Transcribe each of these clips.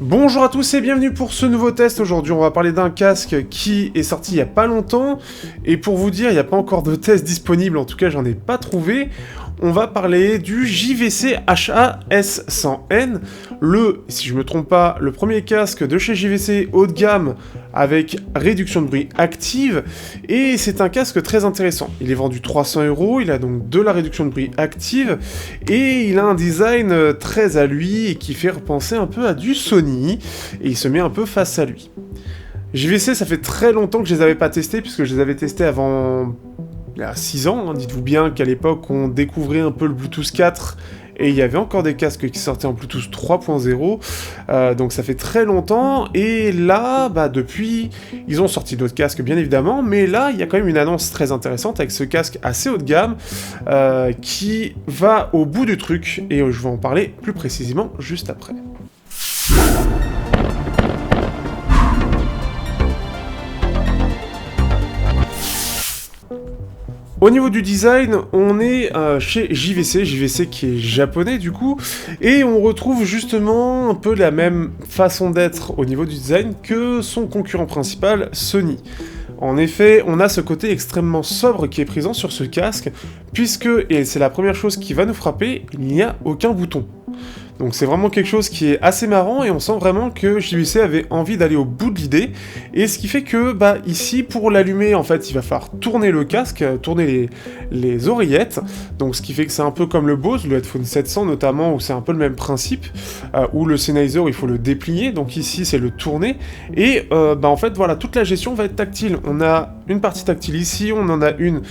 Bonjour à tous et bienvenue pour ce nouveau test. Aujourd'hui on va parler d'un casque qui est sorti il n'y a pas longtemps, et pour vous dire il n'y a pas encore de test disponible, en tout cas j'en ai pas trouvé. On va parler du JVC HA-S100N, si je me trompe pas, le premier casque de chez JVC haut de gamme avec réduction de bruit active, et c'est un casque très intéressant. Il est vendu 300 €, il a donc de la réduction de bruit active, et il a un design très à lui et qui fait repenser un peu à du Sony, et il se met un peu face à lui. JVC, ça fait très longtemps que je les avais pas testés, puisque je les avais testés avant... il y a 6 ans, hein. Dites-vous bien qu'à l'époque, on découvrait un peu le Bluetooth 4, et il y avait encore des casques qui sortaient en Bluetooth 3.0, donc ça fait très longtemps, et là, depuis, ils ont sorti d'autres casques, bien évidemment, mais là, il y a quand même une annonce très intéressante avec ce casque assez haut de gamme, qui va au bout du truc, et je vais en parler plus précisément juste après. Au niveau du design, on est chez JVC qui est japonais du coup, et on retrouve justement un peu la même façon d'être au niveau du design que son concurrent principal, Sony. En effet, on a ce côté extrêmement sobre qui est présent sur ce casque, puisque, et c'est la première chose qui va nous frapper, il n'y a aucun bouton. Donc c'est vraiment quelque chose qui est assez marrant, et on sent vraiment que JVC avait envie d'aller au bout de l'idée, et ce qui fait que, ici, pour l'allumer, en fait, il va falloir tourner le casque, tourner les oreillettes, donc ce qui fait que c'est un peu comme le Bose, le Headphone 700 notamment, où c'est un peu le même principe, où le Sennheiser, il faut le déplier, donc ici, c'est le tourner, et en fait, voilà, toute la gestion va être tactile. On a une partie tactile ici, on en a une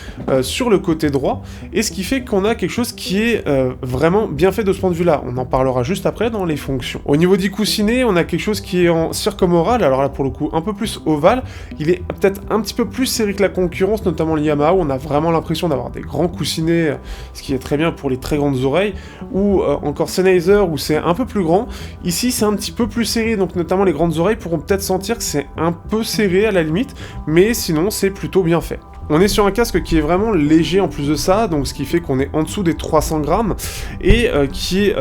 sur le côté droit, et ce qui fait qu'on a quelque chose qui est vraiment bien fait de ce point de vue-là. On en parlera juste après dans les fonctions. Au niveau du coussinet, on a quelque chose qui est en circumoral, alors là pour le coup un peu plus ovale, il est peut-être un petit peu plus serré que la concurrence, notamment le Yamaha, où on a vraiment l'impression d'avoir des grands coussinets, ce qui est très bien pour les très grandes oreilles, ou encore Sennheiser où c'est un peu plus grand. Ici c'est un petit peu plus serré, donc notamment les grandes oreilles pourront peut-être sentir que c'est un peu serré à la limite, mais sinon c'est plutôt bien fait. On est sur un casque qui est vraiment léger en plus de ça, donc ce qui fait qu'on est en dessous des 300 grammes, et qui est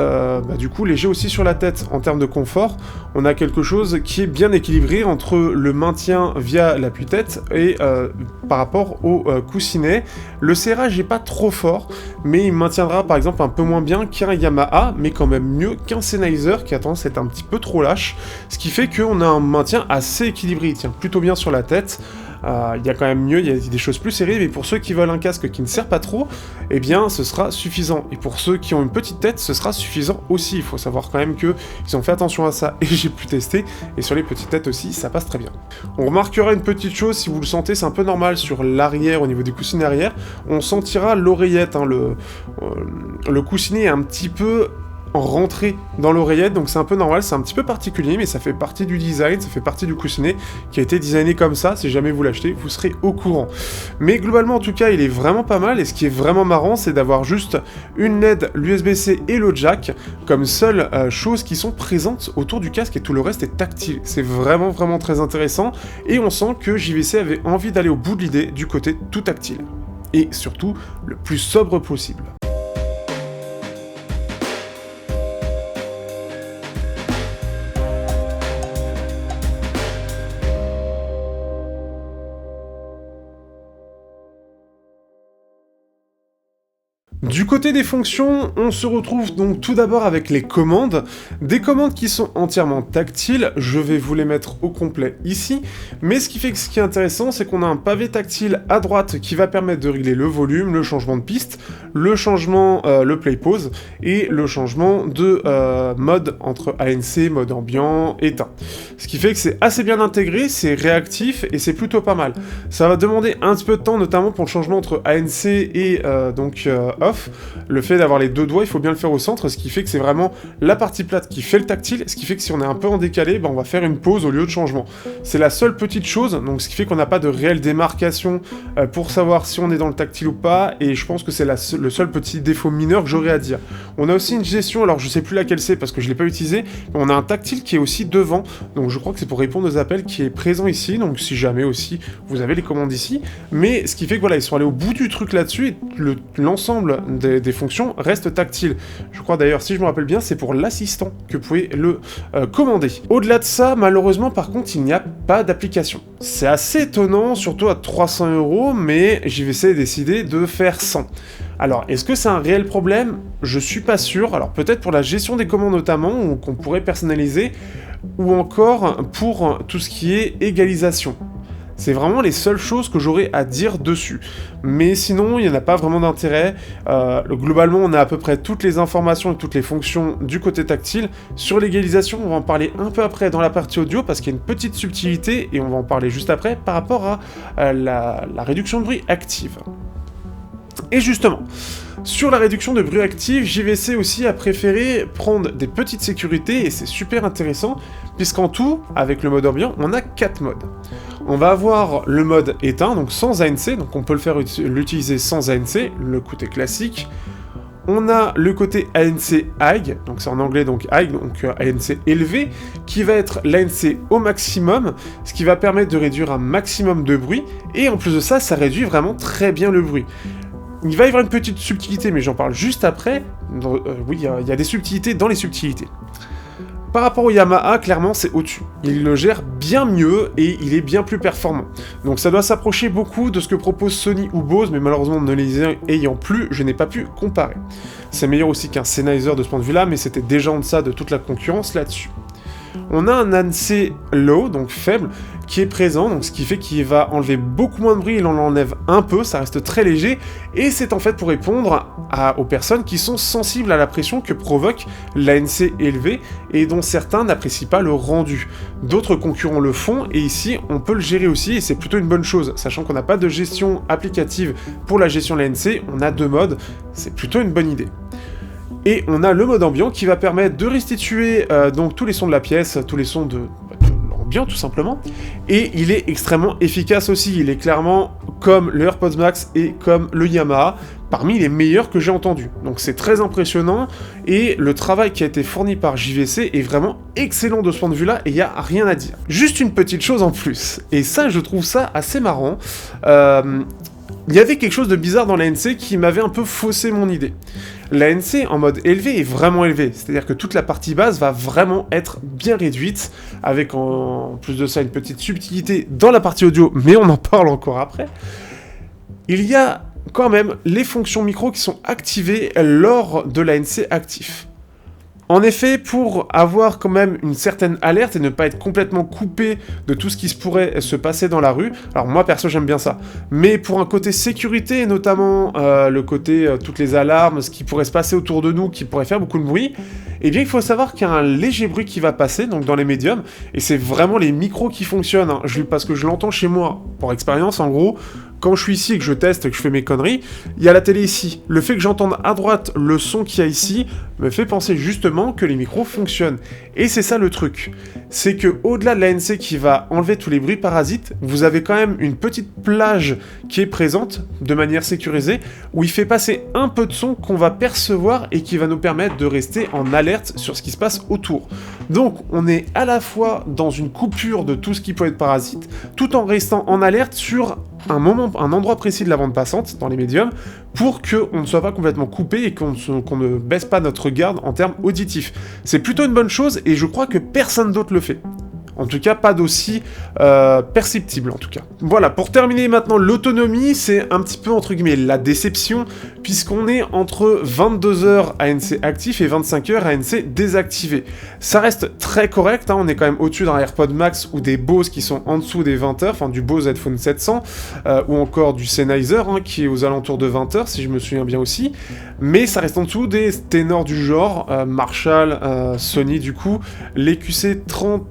du coup léger aussi sur la tête. En termes de confort, on a quelque chose qui est bien équilibré entre le maintien via l'appui-tête et par rapport au coussinet. Le serrage n'est pas trop fort, mais il maintiendra par exemple un peu moins bien qu'un Yamaha, mais quand même mieux qu'un Sennheiser qui a tendance à être un petit peu trop lâche, ce qui fait qu'on a un maintien assez équilibré, il tient plutôt bien sur la tête. Il y a quand même mieux, il y a des choses plus serrées, mais pour ceux qui veulent un casque qui ne sert pas trop, eh bien ce sera suffisant. Et pour ceux qui ont une petite tête, ce sera suffisant aussi. Il faut savoir quand même qu'ils ont fait attention à ça, et j'ai pu tester, et sur les petites têtes aussi, ça passe très bien. On remarquera une petite chose, si vous le sentez, c'est un peu normal sur l'arrière, au niveau du coussinet arrière, on sentira l'oreillette, hein, le coussinet est un petit peu rentrer dans l'oreillette, donc c'est un peu normal, c'est un petit peu particulier, mais ça fait partie du design, ça fait partie du coussinet qui a été designé comme ça. Si jamais vous l'achetez, vous serez au courant. Mais globalement, en tout cas, il est vraiment pas mal, et ce qui est vraiment marrant, c'est d'avoir juste une LED, l'USB-C et le jack comme seules choses qui sont présentes autour du casque, et tout le reste est tactile. C'est vraiment très intéressant, et on sent que JVC avait envie d'aller au bout de l'idée du côté tout tactile. Et surtout, le plus sobre possible. Du côté des fonctions, on se retrouve donc tout d'abord avec les commandes, des commandes qui sont entièrement tactiles. Je vais vous les mettre au complet ici, mais ce qui est intéressant, c'est qu'on a un pavé tactile à droite qui va permettre de régler le volume, le changement de piste, le changement, le play pause, et le changement de mode entre ANC, mode ambiant, éteint. Ce qui fait que c'est assez bien intégré, c'est réactif, et c'est plutôt pas mal. Ça va demander un petit peu de temps, notamment pour le changement entre ANC et off. Le fait d'avoir les deux doigts, il faut bien le faire au centre, ce qui fait que c'est vraiment la partie plate qui fait le tactile, ce qui fait que si on est un peu en décalé, on va faire une pause au lieu de changement. C'est la seule petite chose, donc ce qui fait qu'on n'a pas de réelle démarcation pour savoir si on est dans le tactile ou pas, et je pense que c'est le seul petit défaut mineur que j'aurais à dire. On a aussi une gestion, alors je sais plus laquelle c'est parce que je l'ai pas utilisé, mais on a un tactile qui est aussi devant, donc je crois que c'est pour répondre aux appels, qui est présent ici, donc si jamais aussi vous avez les commandes ici, mais ce qui fait que voilà, ils sont allés au bout du truc là-dessus, et l'ensemble des fonctions reste tactile. Je crois d'ailleurs, si je me rappelle bien, c'est pour l'assistant que vous pouvez le commander. Au-delà de ça, malheureusement, par contre, il n'y a pas d'application. C'est assez étonnant, surtout à 300 €, mais JVC a décidé de faire 100. Alors, est-ce que c'est un réel problème? Je suis pas sûr. Alors, peut-être pour la gestion des commandes notamment, ou qu'on pourrait personnaliser, ou encore pour tout ce qui est égalisation. C'est vraiment les seules choses que j'aurais à dire dessus. Mais sinon, il n'y en a pas vraiment d'intérêt. Globalement, on a à peu près toutes les informations et toutes les fonctions du côté tactile. Sur l'égalisation, on va en parler un peu après dans la partie audio, parce qu'il y a une petite subtilité, et on va en parler juste après, par rapport à la réduction de bruit active. Et justement, sur la réduction de bruit active, JVC aussi a préféré prendre des petites sécurités, et c'est super intéressant, puisqu'en tout, avec le mode ambiant, on a 4 modes. On va avoir le mode éteint, donc sans ANC, donc on peut l'utiliser sans ANC, le côté classique. On a le côté ANC high, donc c'est en anglais donc high, donc ANC élevé, qui va être l'ANC au maximum, ce qui va permettre de réduire un maximum de bruit, et en plus de ça, ça réduit vraiment très bien le bruit. Il va y avoir une petite subtilité, mais j'en parle juste après. Oui, il y a des subtilités dans les subtilités. Par rapport au Yamaha, clairement, c'est au-dessus. Il le gère bien mieux et il est bien plus performant. Donc ça doit s'approcher beaucoup de ce que propose Sony ou Bose, mais malheureusement, ne les ayant plus, je n'ai pas pu comparer. C'est meilleur aussi qu'un Sennheiser de ce point de vue-là, mais c'était déjà en deçà de toute la concurrence là-dessus. On a un ANC low, donc faible, qui est présent, donc ce qui fait qu'il va enlever beaucoup moins de bruit, il en enlève un peu, ça reste très léger, et c'est en fait pour répondre aux personnes qui sont sensibles à la pression que provoque l'ANC élevé, et dont certains n'apprécient pas le rendu. D'autres concurrents le font, et ici on peut le gérer aussi, et c'est plutôt une bonne chose, sachant qu'on n'a pas de gestion applicative pour la gestion de l'ANC, on a 2 modes, c'est plutôt une bonne idée. Et on a le mode ambiant qui va permettre de restituer donc tous les sons de la pièce, tous les sons de l'ambiant tout simplement. Et il est extrêmement efficace aussi, il est clairement comme le AirPods Max et comme le Yamaha, parmi les meilleurs que j'ai entendus. Donc c'est très impressionnant, et le travail qui a été fourni par JVC est vraiment excellent de ce point de vue-là, et il n'y a rien à dire. Juste une petite chose en plus, et ça je trouve ça assez marrant, il y avait quelque chose de bizarre dans l'ANC qui m'avait un peu faussé mon idée. L'ANC en mode élevé est vraiment élevé, c'est-à-dire que toute la partie basse va vraiment être bien réduite, avec en plus de ça une petite subtilité dans la partie audio, mais on en parle encore après. Il y a quand même les fonctions micro qui sont activées lors de l'ANC actif. En effet, pour avoir quand même une certaine alerte et ne pas être complètement coupé de tout ce qui pourrait se passer dans la rue, alors moi perso j'aime bien ça, mais pour un côté sécurité, et notamment le côté toutes les alarmes, ce qui pourrait se passer autour de nous, qui pourrait faire beaucoup de bruit, eh bien il faut savoir qu'il y a un léger bruit qui va passer, donc dans les médiums, et c'est vraiment les micros qui fonctionnent, hein. Parce que je l'entends chez moi, pour expérience en gros, quand je suis ici et que je teste et que je fais mes conneries, il y a la télé ici. Le fait que j'entende à droite le son qu'il y a ici me fait penser justement que les micros fonctionnent. Et c'est ça le truc. C'est que au-delà de l'ANC qui va enlever tous les bruits parasites, vous avez quand même une petite plage qui est présente de manière sécurisée, où il fait passer un peu de son qu'on va percevoir et qui va nous permettre de rester en alerte sur ce qui se passe autour. Donc on est à la fois dans une coupure de tout ce qui peut être parasite, tout en restant en alerte sur un endroit précis de la bande passante, dans les médiums, pour qu'on ne soit pas complètement coupé et qu'on ne baisse pas notre garde en termes auditifs. C'est plutôt une bonne chose, et je crois que personne d'autre le fait. En tout cas, pas d'aussi perceptible, en tout cas. Voilà, pour terminer maintenant, l'autonomie, c'est un petit peu, entre guillemets, la déception, puisqu'on est entre 22 heures ANC actif et 25 heures ANC désactivé. Ça reste très correct, hein, on est quand même au-dessus d'un AirPod Max ou des Bose qui sont en dessous des 20 heures, enfin du Bose Headphone 700, ou encore du Sennheiser, hein, qui est aux alentours de 20 heures, si je me souviens bien aussi, mais ça reste en dessous des ténors du genre, Marshall, Sony, du coup, les QC30,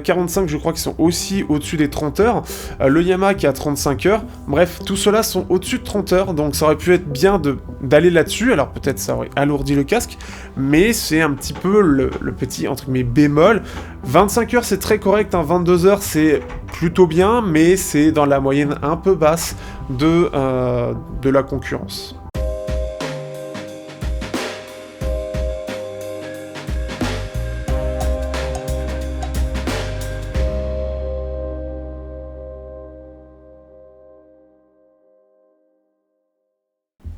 45 je crois qui sont aussi au-dessus des 30 heures, le Yamaha qui a 35 heures, bref, tout cela sont au-dessus de 30 heures, donc ça aurait pu être bien d'aller là-dessus, alors peut-être ça aurait alourdi le casque, mais c'est un petit peu le petit, entre guillemets, bémol. 25 heures c'est très correct, hein, 22 heures c'est plutôt bien, mais c'est dans la moyenne un peu basse de la concurrence.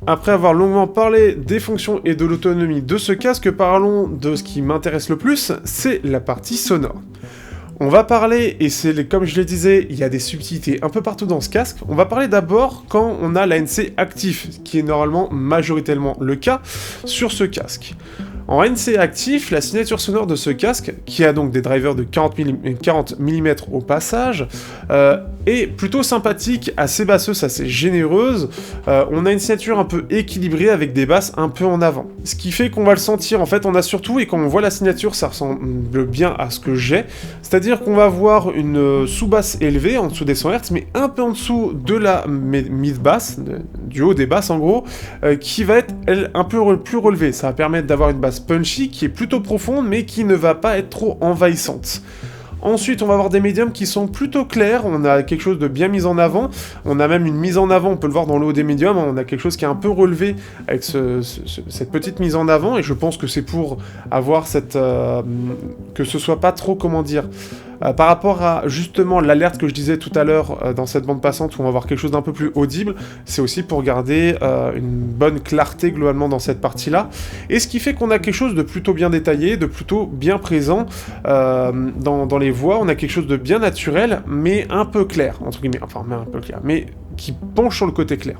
après avoir longuement parlé des fonctions et de l'autonomie de ce casque, parlons de ce qui m'intéresse le plus, c'est la partie sonore. On va parler, et comme je le disais, il y a des subtilités un peu partout dans ce casque, on va parler d'abord quand on a l'ANC actif, ce qui est normalement majoritairement le cas sur ce casque. En ANC actif, la signature sonore de ce casque, qui a donc des drivers de 40 mm au passage, est plutôt sympathique, assez basseuse, assez généreuse. On a une signature un peu équilibrée avec des basses un peu en avant. Ce qui fait qu'on va le sentir, en fait, on a surtout, et quand on voit la signature, ça ressemble bien à ce que j'ai, c'est-à-dire qu'on va avoir une sous-basse élevée, en dessous des 100 Hz, mais un peu en dessous de la mid-basse, du haut des basses en gros, qui va être, elle, un peu plus relevée. Ça va permettre d'avoir une basse punchy qui est plutôt profonde mais qui ne va pas être trop envahissante. Ensuite, on va avoir des médiums qui sont plutôt clairs, on a quelque chose de bien mis en avant, on a même une mise en avant, on peut le voir dans le haut des médiums, on a quelque chose qui est un peu relevé avec cette petite mise en avant, et je pense que c'est pour avoir que ce soit pas trop, comment dire, par rapport à justement l'alerte que je disais tout à l'heure dans cette bande passante où on va avoir quelque chose d'un peu plus audible, c'est aussi pour garder une bonne clarté globalement dans cette partie-là, et ce qui fait qu'on a quelque chose de plutôt bien détaillé, de plutôt bien présent dans les voix, on a quelque chose de bien naturel, mais un peu clair, entre guillemets, enfin un peu clair, mais qui penche sur le côté clair.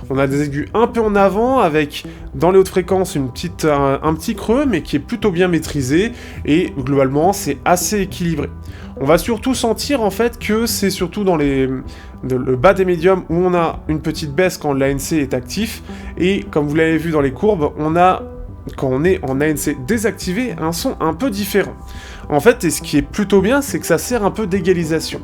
On a des aigus un peu en avant, avec dans les hautes fréquences un petit creux, mais qui est plutôt bien maîtrisé, et globalement c'est assez équilibré. On va surtout sentir en fait que c'est surtout dans le bas des médiums où on a une petite baisse quand l'ANC est actif, et comme vous l'avez vu dans les courbes, on a, quand on est en ANC désactivé, un son un peu différent. En fait, et ce qui est plutôt bien, c'est que ça sert un peu d'égalisation.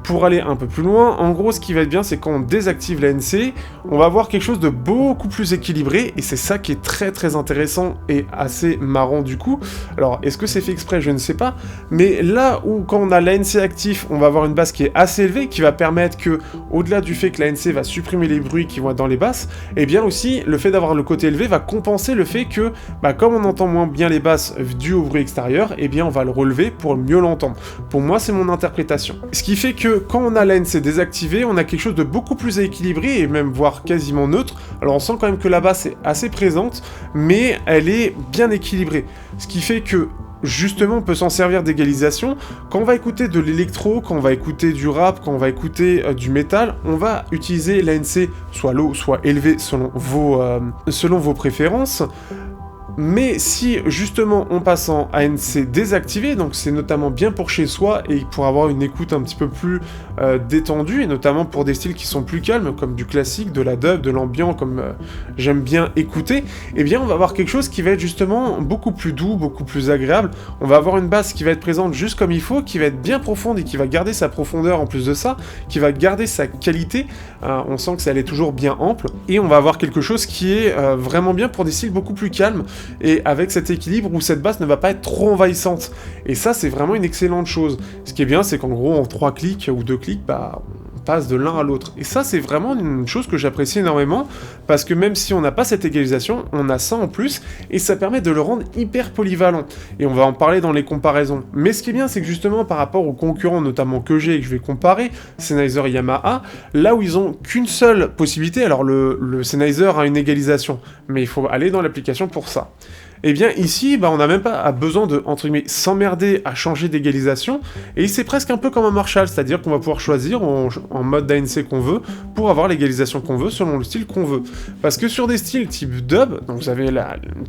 Pour aller un peu plus loin, en gros, ce qui va être bien, c'est quand on désactive l'ANC, on va avoir quelque chose de beaucoup plus équilibré, et c'est ça qui est très très intéressant et assez marrant du coup. Alors, est-ce que c'est fait exprès? Je ne sais pas, mais là où quand on a l'ANC actif, on va avoir une basse qui est assez élevée, qui va permettre que, au-delà du fait que l'ANC va supprimer les bruits qui vont être dans les basses, et bien aussi, le fait d'avoir le côté élevé va compenser le fait que, comme on entend moins bien les basses dû au bruit extérieur, et bien on va le relever pour mieux l'entendre. Pour moi, c'est mon interprétation. Ce qui fait que quand on a l'ANC désactivé, on a quelque chose de beaucoup plus équilibré et même voire quasiment neutre. Alors on sent quand même que la basse est assez présente, mais elle est bien équilibrée. Ce qui fait que justement on peut s'en servir d'égalisation. Quand on va écouter de l'électro, quand on va écouter du rap, quand on va écouter du métal, on va utiliser l'ANC soit low, soit élevé selon vos préférences. Mais si justement on passe en ANC désactivé, donc c'est notamment bien pour chez soi et pour avoir une écoute un petit peu plus détendue, et notamment pour des styles qui sont plus calmes, comme du classique, de la dub, de l'ambiant, comme j'aime bien écouter, eh bien on va avoir quelque chose qui va être justement beaucoup plus doux, beaucoup plus agréable. On va avoir une basse qui va être présente juste comme il faut, qui va être bien profonde et qui va garder sa profondeur en plus de ça, qui va garder sa qualité, on sent que ça elle est toujours bien ample, et on va avoir quelque chose qui est vraiment bien pour des styles beaucoup plus calmes, et avec cet équilibre où cette basse ne va pas être trop envahissante. Et ça, c'est vraiment une excellente chose. Ce qui est bien, c'est qu'en gros, en 3 clics ou 2 clics, on passe de l'un à l'autre. Et ça, c'est vraiment une chose que j'apprécie énormément, parce que même si on n'a pas cette égalisation, on a ça en plus, et ça permet de le rendre hyper polyvalent. Et on va en parler dans les comparaisons. Mais ce qui est bien, c'est que justement, par rapport aux concurrents, notamment que j'ai et que je vais comparer, Sennheiser et Yamaha, là où ils ont qu'une seule possibilité, alors le Sennheiser a une égalisation, mais il faut aller dans l'application pour ça. Et bien ici, on n'a même pas besoin de, entre guillemets, s'emmerder à changer d'égalisation, et c'est presque un peu comme un Marshall, c'est-à-dire qu'on va pouvoir choisir en mode d'ANC qu'on veut, pour avoir l'égalisation qu'on veut, selon le style qu'on veut. Parce que sur des styles type dub, donc vous avez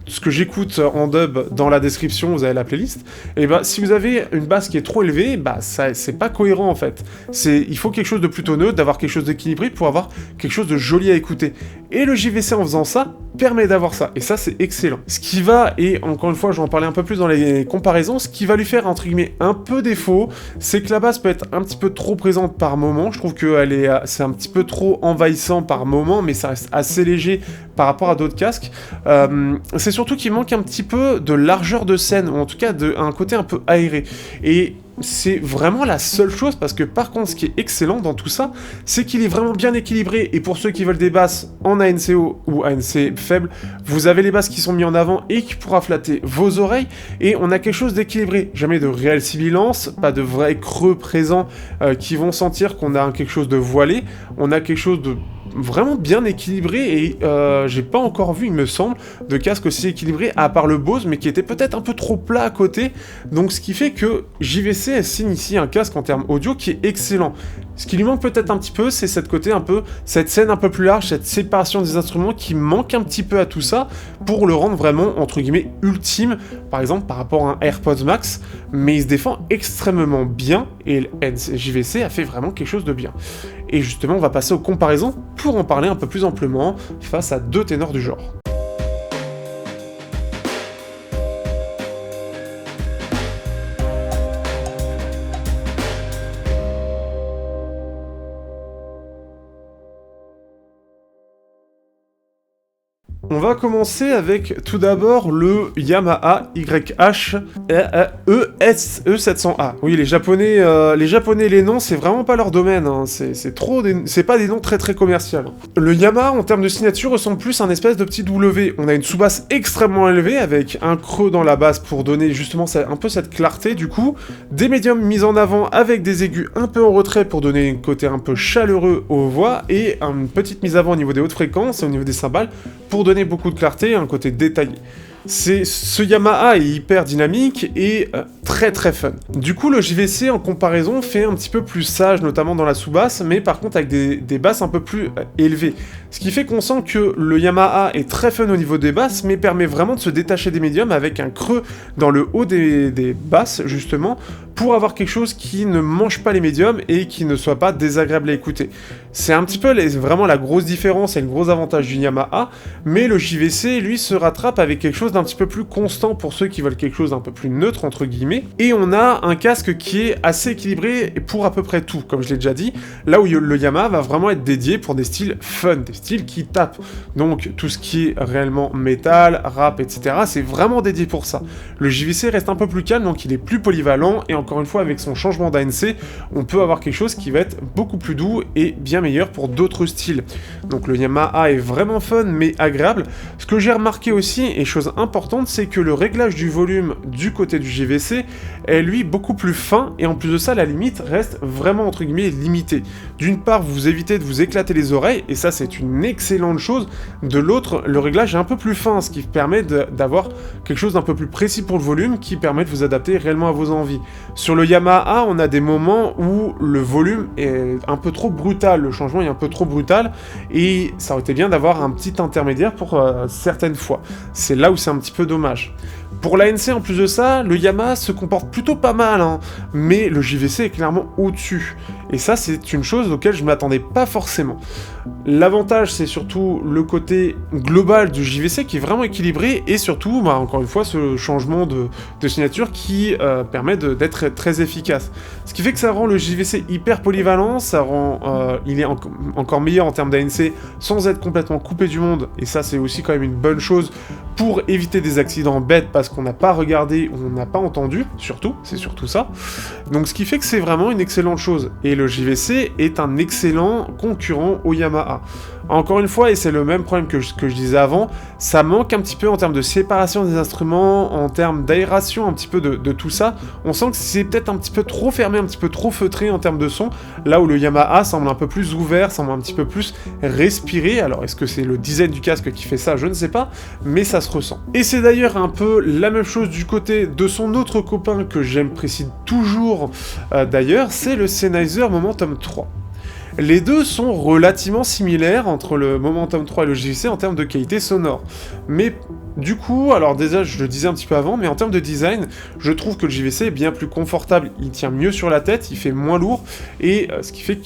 ce que j'écoute en dub dans la description, vous avez la playlist, et si vous avez une basse qui est trop élevée, c'est pas cohérent en fait. Il faut quelque chose de plutôt neutre, d'avoir quelque chose d'équilibré pour avoir quelque chose de joli à écouter. Et le JVC en faisant ça, permet d'avoir ça, et ça c'est excellent. Ce qui va, et encore une fois je vais en parler un peu plus dans les comparaisons, ce qui va lui faire entre guillemets un peu défaut, c'est que la basse peut être un petit peu trop présente par moment. Je trouve que c'est un petit peu trop envahissant par moment, mais ça reste assez léger par rapport à d'autres casques. C'est surtout qu'il manque un petit peu de largeur de scène, ou en tout cas un côté un peu aéré, et c'est vraiment la seule chose, parce que par contre ce qui est excellent dans tout ça, c'est qu'il est vraiment bien équilibré, et pour ceux qui veulent des basses en ANC haut ou ANC faible, vous avez les basses qui sont mises en avant et qui pourra flatter vos oreilles, et on a quelque chose d'équilibré, jamais de réelle sibilance, pas de vrais creux présents qui vont sentir qu'on a quelque chose de voilé, on a quelque chose de vraiment bien équilibré et j'ai pas encore vu, il me semble, de casque aussi équilibré à part le Bose, mais qui était peut-être un peu trop plat à côté. Donc ce qui fait que JVC signe ici un casque en termes audio qui est excellent. Ce qui lui manque peut-être un petit peu, c'est cette scène un peu plus large, cette séparation des instruments qui manque un petit peu à tout ça pour le rendre vraiment, entre guillemets, ultime, par exemple par rapport à un AirPods Max, mais il se défend extrêmement bien et JVC a fait vraiment quelque chose de bien. Et justement, on va passer aux comparaisons pour en parler un peu plus amplement face à deux ténors du genre. On va commencer avec tout d'abord le Yamaha YH-ES-E700A. Oui, les japonais, les noms, c'est vraiment pas leur domaine, hein. C'est pas des noms très très commerciaux. Le Yamaha, en termes de signature, ressemble plus à un espèce de petit W. On a une sous-basse extrêmement élevée, avec un creux dans la basse pour donner justement un peu cette clarté du coup, des médiums mis en avant avec des aigus un peu en retrait pour donner un côté un peu chaleureux aux voix, et une petite mise avant au niveau des hautes fréquences et au niveau des cymbales, pour donner beaucoup de clarté, un côté détaillé. Ce Yamaha est hyper dynamique et très très fun. Du coup, le JVC en comparaison fait un petit peu plus sage, notamment dans la sous-basse, mais par contre avec des basses un peu plus élevées. Ce qui fait qu'on sent que le Yamaha est très fun au niveau des basses, mais permet vraiment de se détacher des médiums avec un creux dans le haut des basses, justement, pour avoir quelque chose qui ne mange pas les médiums et qui ne soit pas désagréable à écouter. C'est un petit peu vraiment la grosse différence et le gros avantage du Yamaha, mais le JVC, lui, se rattrape avec quelque chose d'un petit peu plus constant pour ceux qui veulent quelque chose d'un peu plus neutre, entre guillemets, et on a un casque qui est assez équilibré pour à peu près tout, comme je l'ai déjà dit, là où le Yamaha va vraiment être dédié pour des styles fun, des styles qui tapent. Donc tout ce qui est réellement métal, rap, etc., c'est vraiment dédié pour ça. Le JVC reste un peu plus calme, donc il est plus polyvalent, et encore une fois, avec son changement d'ANC, on peut avoir quelque chose qui va être beaucoup plus doux et bien meilleur pour d'autres styles. Donc le Yamaha est vraiment fun, mais agréable. Ce que j'ai remarqué aussi, et chose importante, c'est que le réglage du volume du côté du JVC est lui beaucoup plus fin, et en plus de ça, la limite reste vraiment entre guillemets limitée. D'une part, vous évitez de vous éclater les oreilles, et ça c'est une excellente chose. De l'autre, le réglage est un peu plus fin, ce qui permet d'avoir quelque chose d'un peu plus précis pour le volume, qui permet de vous adapter réellement à vos envies. Sur le Yamaha, on a des moments où le volume est un peu trop brutal, le changement est un peu trop brutal, et ça aurait été bien d'avoir un petit intermédiaire pour certaines fois. C'est là où c'est un petit peu dommage. Pour l'ANC, en plus de ça, le Yamaha se comporte plutôt pas mal, hein, mais le JVC est clairement au-dessus. Et ça, c'est une chose auquel je m'attendais pas forcément. L'avantage, c'est surtout le côté global du JVC qui est vraiment équilibré, et surtout, encore une fois, ce changement de signature qui permet d'être très efficace. Ce qui fait que ça rend le JVC hyper polyvalent, ça rend, il est encore meilleur en termes d'ANC sans être complètement coupé du monde, et ça c'est aussi quand même une bonne chose pour éviter des accidents bêtes parce qu'on n'a pas regardé ou on n'a pas entendu, c'est surtout ça. Donc ce qui fait que c'est vraiment une excellente chose, et le JVC est un excellent concurrent au Yamaha. Encore une fois, et c'est le même problème que je disais avant, ça manque un petit peu en termes de séparation des instruments, en termes d'aération, un petit peu de tout ça. On sent que c'est peut-être un petit peu trop fermé, un petit peu trop feutré en termes de son, là où le Yamaha semble un peu plus ouvert, semble un petit peu plus respiré. Alors est-ce que c'est le design du casque qui fait ça? Je ne sais pas, mais ça se ressent. Et c'est d'ailleurs un peu la même chose du côté de son autre copain que j'apprécie toujours d'ailleurs, c'est le Sennheiser Momentum 3. Les deux sont relativement similaires entre le Momentum 3 et le JVC en termes de qualité sonore. Mais du coup, alors déjà je le disais un petit peu avant, mais en termes de design, je trouve que le JVC est bien plus confortable, il tient mieux sur la tête, il fait moins lourd, et ce qui fait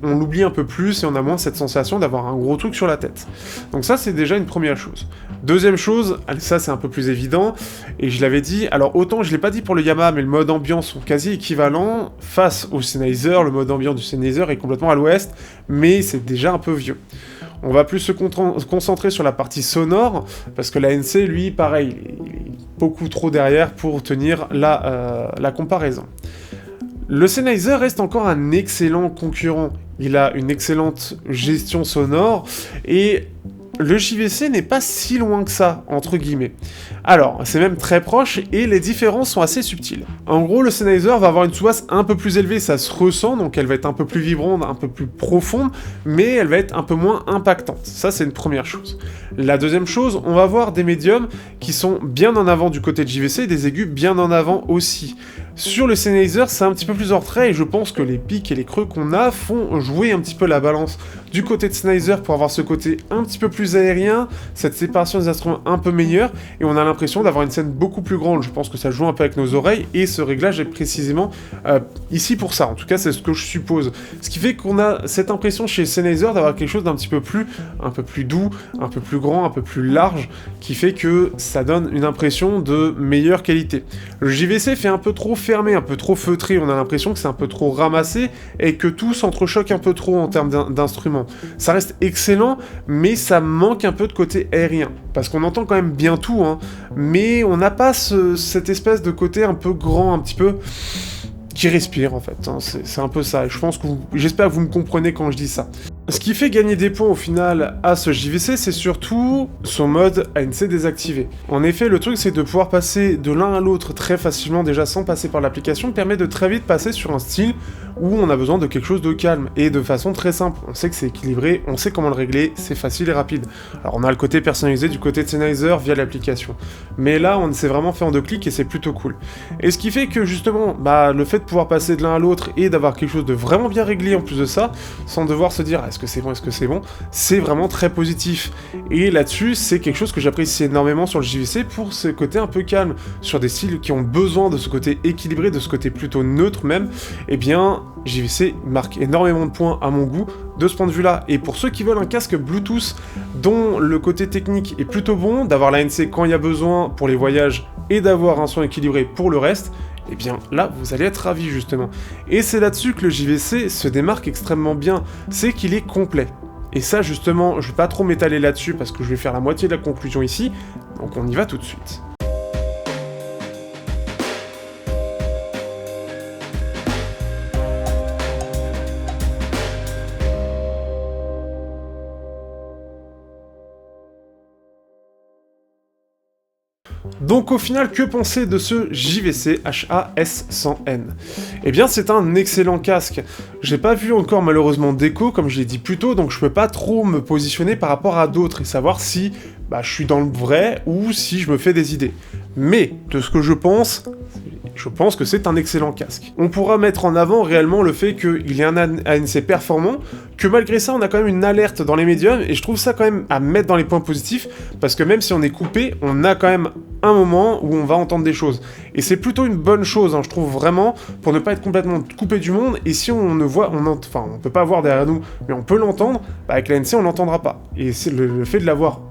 on l'oublie un peu plus et on a moins cette sensation d'avoir un gros truc sur la tête. Donc ça c'est déjà une première chose. Deuxième chose, ça c'est un peu plus évident, et je l'avais dit, alors autant je l'ai pas dit pour le Yamaha, mais le mode ambiance sont quasi équivalents face au Sennheiser. Le mode ambiance du Sennheiser est complètement à l'ouest, mais c'est déjà un peu vieux. On va plus se concentrer sur la partie sonore, parce que l'ANC, lui, pareil, il est beaucoup trop derrière pour tenir la comparaison. Le Sennheiser reste encore un excellent concurrent. Il a une excellente gestion sonore, et le JVC n'est pas si loin que ça, entre guillemets. Alors, c'est même très proche, et les différences sont assez subtiles. En gros, le Sennheiser va avoir une sous-basse un peu plus élevée, ça se ressent, donc elle va être un peu plus vibrante, un peu plus profonde, mais elle va être un peu moins impactante. Ça, c'est une première chose. La deuxième chose, on va avoir des médiums qui sont bien en avant du côté de JVC, et des aigus bien en avant aussi. Sur le Sennheiser, c'est un petit peu plus en retrait, et je pense que les pics et les creux qu'on a font jouer un petit peu la balance du côté de Sennheiser pour avoir ce côté un petit peu plus aérien, cette séparation des instruments un peu meilleure, et on a l'impression d'avoir une scène beaucoup plus grande. Je pense que ça joue un peu avec nos oreilles, et ce réglage est précisément ici pour ça. En tout cas, c'est ce que je suppose. Ce qui fait qu'on a cette impression chez Sennheiser d'avoir quelque chose d'un petit peu plus, un peu plus doux, un peu plus grand, un peu plus large, qui fait que ça donne une impression de meilleure qualité. Le JVC fait un peu trop fermé, un peu trop feutré, on a l'impression que c'est un peu trop ramassé, et que tout s'entrechoque un peu trop en termes d'instruments. Ça reste excellent, mais ça manque un peu de côté aérien, parce qu'on entend quand même bien tout, hein, mais on n'a pas cette espèce de côté un peu grand, un petit peu qui respire en fait, hein. C'est un peu ça, et j'espère que vous me comprenez quand je dis ça. Ce qui fait gagner des points au final à ce JVC, c'est surtout son mode ANC désactivé. En effet, le truc c'est de pouvoir passer de l'un à l'autre très facilement, déjà sans passer par l'application, permet de très vite passer sur un style où on a besoin de quelque chose de calme, et de façon très simple. On sait que c'est équilibré, on sait comment le régler, c'est facile et rapide. Alors on a le côté personnalisé du côté de Sennheiser via l'application. Mais là, on s'est vraiment fait en 2 clics et c'est plutôt cool. Et ce qui fait que justement, le fait de pouvoir passer de l'un à l'autre et d'avoir quelque chose de vraiment bien réglé en plus de ça, sans devoir se dire est-ce que c'est bon, c'est vraiment très positif. Et là-dessus, c'est quelque chose que j'apprécie énormément sur le JVC pour ce côté un peu calme, sur des styles qui ont besoin de ce côté équilibré, de ce côté plutôt neutre même, et bien JVC marque énormément de points à mon goût de ce point de vue-là. Et pour ceux qui veulent un casque Bluetooth dont le côté technique est plutôt bon, d'avoir l'ANC quand il y a besoin pour les voyages et d'avoir un son équilibré pour le reste, et bien là, vous allez être ravis justement. Et c'est là-dessus que le JVC se démarque extrêmement bien, c'est qu'il est complet. Et ça justement, je vais pas trop m'étaler là-dessus parce que je vais faire la moitié de la conclusion ici, donc on y va tout de suite. Donc au final, que penser de ce JVC HAS100N? Eh bien c'est un excellent casque. J'ai pas vu encore malheureusement d'écho comme je l'ai dit plus tôt, donc je peux pas trop me positionner par rapport à d'autres et savoir si je suis dans le vrai ou si je me fais des idées. Mais de ce que je pense que c'est un excellent casque. On pourra mettre en avant réellement le fait qu'il ait un ANC performant, que malgré ça on a quand même une alerte dans les médiums, et je trouve ça quand même à mettre dans les points positifs, parce que même si on est coupé, on a quand même un moment où on va entendre des choses. Et c'est plutôt une bonne chose, hein, je trouve vraiment, pour ne pas être complètement coupé du monde, et si on ne voit, on peut pas voir derrière nous, mais on peut l'entendre, avec l'ANC on l'entendra pas. Et c'est le fait de l'avoir,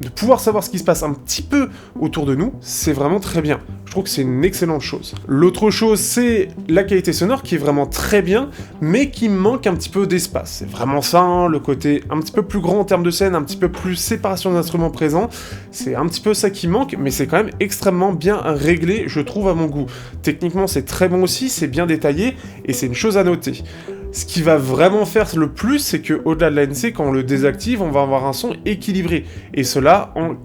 de pouvoir savoir ce qui se passe un petit peu autour de nous, c'est vraiment très bien. Je trouve que c'est une excellente chose. L'autre chose, c'est la qualité sonore qui est vraiment très bien, mais qui manque un petit peu d'espace. C'est vraiment ça, hein, le côté un petit peu plus grand en termes de scène, un petit peu plus séparation d'instruments présents, c'est un petit peu ça qui manque, mais c'est quand même extrêmement bien réglé, je trouve, à mon goût. Techniquement, c'est très bon aussi, c'est bien détaillé, et c'est une chose à noter. Ce qui va vraiment faire le plus, c'est que au-delà de l'ANC, quand on le désactive, on va avoir un son équilibré. Et cela en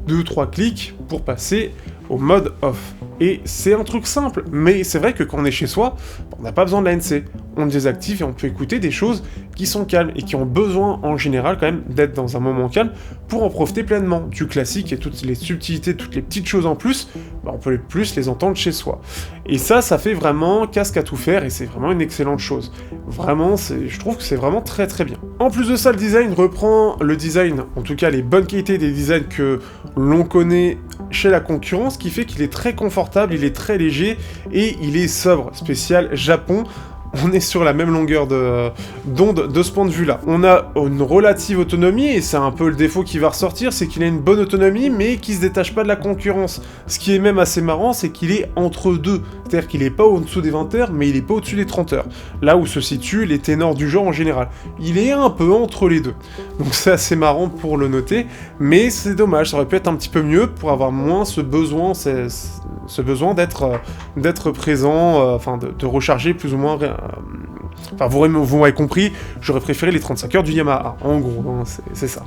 2-3 clics pour passer au mode off. Et c'est un truc simple, mais c'est vrai que quand on est chez soi, on n'a pas besoin de l'ANC. On le désactive et on peut écouter des choses qui sont calmes et qui ont besoin en général quand même d'être dans un moment calme pour en profiter pleinement. Du classique et toutes les subtilités, toutes les petites choses en plus, on peut plus les entendre chez soi. Et ça fait vraiment casque à tout faire et c'est vraiment une excellente chose. Vraiment, je trouve que c'est vraiment très très bien. En plus de ça, le design reprend le design, en tout cas les bonnes qualités des designs que l'on connaît chez la concurrence, qui fait qu'il est très confortable, il est très léger et il est sobre, spécial Japon. On est sur la même longueur d'onde de ce point de vue-là. On a une relative autonomie, et c'est un peu le défaut qui va ressortir, c'est qu'il a une bonne autonomie, mais qui se détache pas de la concurrence. Ce qui est même assez marrant, c'est qu'il est entre deux. C'est-à-dire qu'il est pas au-dessous des 20 heures, mais il est pas au-dessus des 30 heures. Là où se situent les ténors du genre en général. Il est un peu entre les deux. Donc c'est assez marrant pour le noter, mais c'est dommage, ça aurait pu être un petit peu mieux pour avoir moins ce besoin d'être présent, de recharger plus ou moins. Vous m'avez compris, j'aurais préféré les 35 heures du Yamaha, en gros, hein, c'est ça.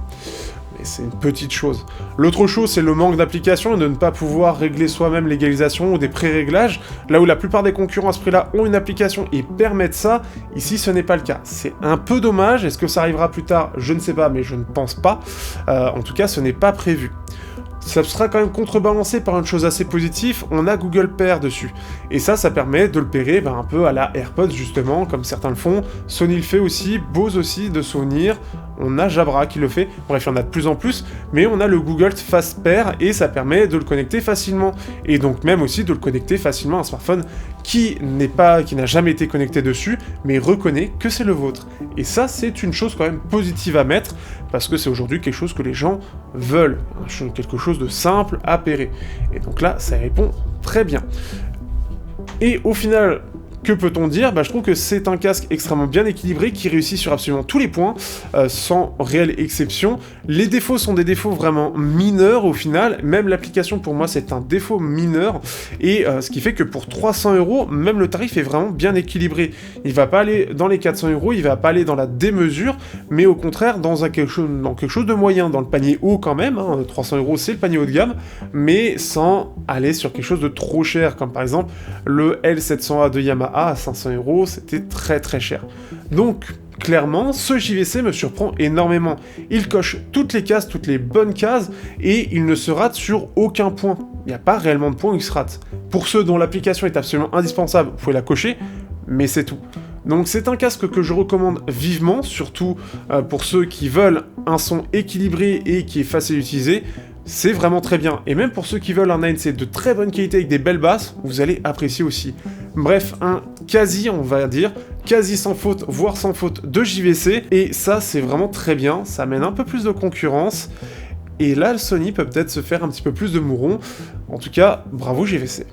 mais c'est une petite chose. L'autre chose, c'est le manque d'application et de ne pas pouvoir régler soi-même l'égalisation ou des pré-réglages, là où la plupart des concurrents à ce prix-là ont une application et permettent ça, ici ce n'est pas le cas. C'est un peu dommage, est-ce que ça arrivera plus tard? Je ne sais pas, mais je ne pense pas. En tout cas, ce n'est pas prévu. Ça sera quand même contrebalancé par une chose assez positive, on a Google Pair dessus. Et ça permet de le pairer un peu à la AirPods justement, comme certains le font. Sony le fait aussi, Bose aussi, de Sonir. On a Jabra qui le fait, bref, il y en a de plus en plus, mais on a le Google Fast Pair et ça permet de le connecter facilement. Et donc même aussi de le connecter facilement à un smartphone qui n'a jamais été connecté dessus, mais reconnaît que c'est le vôtre. Et ça, c'est une chose quand même positive à mettre, parce que c'est aujourd'hui quelque chose que les gens veulent, quelque chose de simple à pairer. Et donc là, ça répond très bien. Et au final, que peut-on dire? Je trouve que c'est un casque extrêmement bien équilibré, qui réussit sur absolument tous les points, sans réelle exception. Les défauts sont des défauts vraiment mineurs au final, même l'application pour moi c'est un défaut mineur, et ce qui fait que pour 300 €, même le tarif est vraiment bien équilibré. Il va pas aller dans les 400 €, il va pas aller dans la démesure, mais au contraire dans quelque chose de moyen, dans le panier haut quand même, 300 € c'est le panier haut de gamme, mais sans aller sur quelque chose de trop cher, comme par exemple le L700A de Yamaha à 500 €, c'était très très cher. Donc, clairement, ce JVC me surprend énormément. Il coche toutes les cases, toutes les bonnes cases, et il ne se rate sur aucun point. Il n'y a pas réellement de point où il se rate. Pour ceux dont l'application est absolument indispensable, vous pouvez la cocher, mais c'est tout. Donc c'est un casque que je recommande vivement, surtout pour ceux qui veulent un son équilibré et qui est facile à utiliser. C'est vraiment très bien, et même pour ceux qui veulent un ANC de très bonne qualité avec des belles basses, vous allez apprécier aussi. Bref, un quasi, on va dire, quasi sans faute, voire sans faute de JVC, et ça c'est vraiment très bien, ça amène un peu plus de concurrence, et là le Sony peut peut-être se faire un petit peu plus de mouron. En tout cas, bravo JVC.